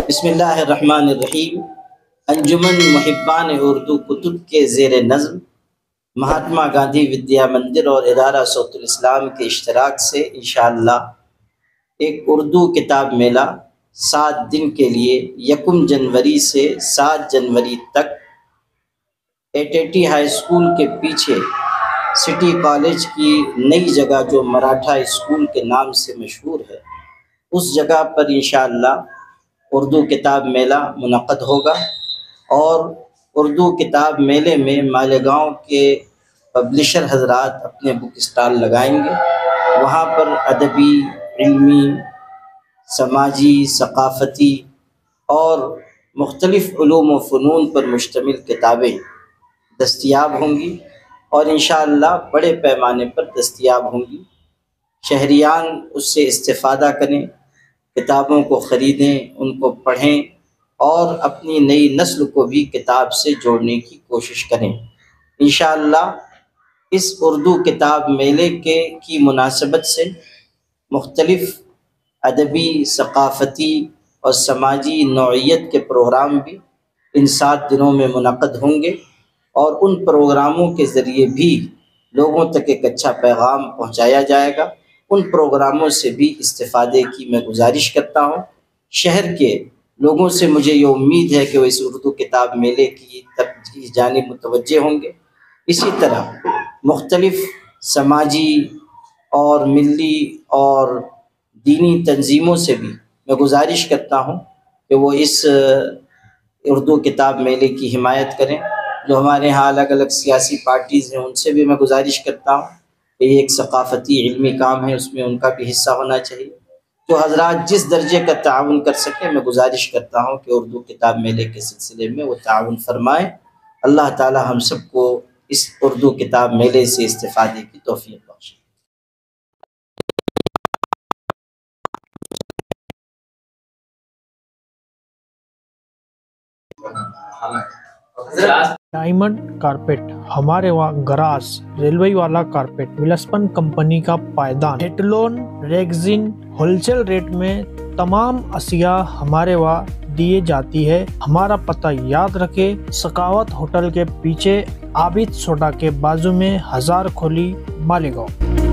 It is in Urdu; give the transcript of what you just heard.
بسم اللہ الرحمن الرحیم۔ انجمن محبان اردو کتب کے زیر نظم مہاتما گاندھی ودیا مندر اور ادارہ صوت الاسلام کے اشتراک سے انشاءاللہ ایک اردو کتاب میلہ 7 دن کے لیے 1 جنوری سے 7 جنوری تک ایٹیٹی ہائی اسکول کے پیچھے سٹی کالج کی نئی جگہ جو مراٹھا اسکول کے نام سے مشہور ہے، اس جگہ پر انشاءاللہ اردو کتاب میلہ منعقد ہوگا۔ اور اردو کتاب میلے میں مالیگاؤں کے پبلشر حضرات اپنے بک اسٹال لگائیں گے۔ وہاں پر ادبی، علمی، سماجی، ثقافتی اور مختلف علوم و فنون پر مشتمل کتابیں دستیاب ہوں گی اور انشاءاللہ بڑے پیمانے پر دستیاب ہوں گی۔ شہریان اس سے استفادہ کریں، کتابوں کو خریدیں، ان کو پڑھیں اور اپنی نئی نسل کو بھی کتاب سے جوڑنے کی کوشش کریں۔ انشاءاللہ اس اردو کتاب میلے کی مناسبت سے مختلف ادبی، ثقافتی اور سماجی نوعیت کے پروگرام بھی ان 7 دنوں میں منعقد ہوں گے، اور ان پروگراموں کے ذریعے بھی لوگوں تک ایک اچھا پیغام پہنچایا جائے گا۔ ان پروگراموں سے بھی استفادے کی میں گزارش کرتا ہوں۔ شہر کے لوگوں سے مجھے یہ امید ہے کہ وہ اس اردو کتاب میلے کی جانب متوجہ ہوں گے۔ اسی طرح مختلف سماجی اور ملی اور دینی تنظیموں سے بھی میں گزارش کرتا ہوں کہ وہ اس اردو کتاب میلے کی حمایت کریں۔ جو ہمارے ہاں الگ الگ سیاسی پارٹیز ہیں، ان سے بھی میں گزارش کرتا ہوں کہ یہ ایک ثقافتی علمی کام ہے، اس میں ان کا بھی حصہ ہونا چاہیے۔ جو حضرات جس درجے کا تعاون کر سکیں، میں گزارش کرتا ہوں کہ اردو کتاب میلے کے سلسلے میں وہ تعاون فرمائیں۔ اللہ تعالی ہم سب کو اس اردو کتاب میلے سے استفادے کی توفیق بخشے۔ ڈائمنڈ کارپیٹ، ہمارے وہاں گراس ریلوے والا کارپیٹ، ولسپن کمپنی کا پائیدان، ہیٹلون ریگزین ہول سیل ریٹ میں تمام اشیاء ہمارے وہاں دیے جاتی ہے۔ ہمارا پتہ یاد رکھے، سخاوت ہوٹل کے پیچھے عابد سوڈا کے بازو میں 1000 کھولی، مالیگاؤں۔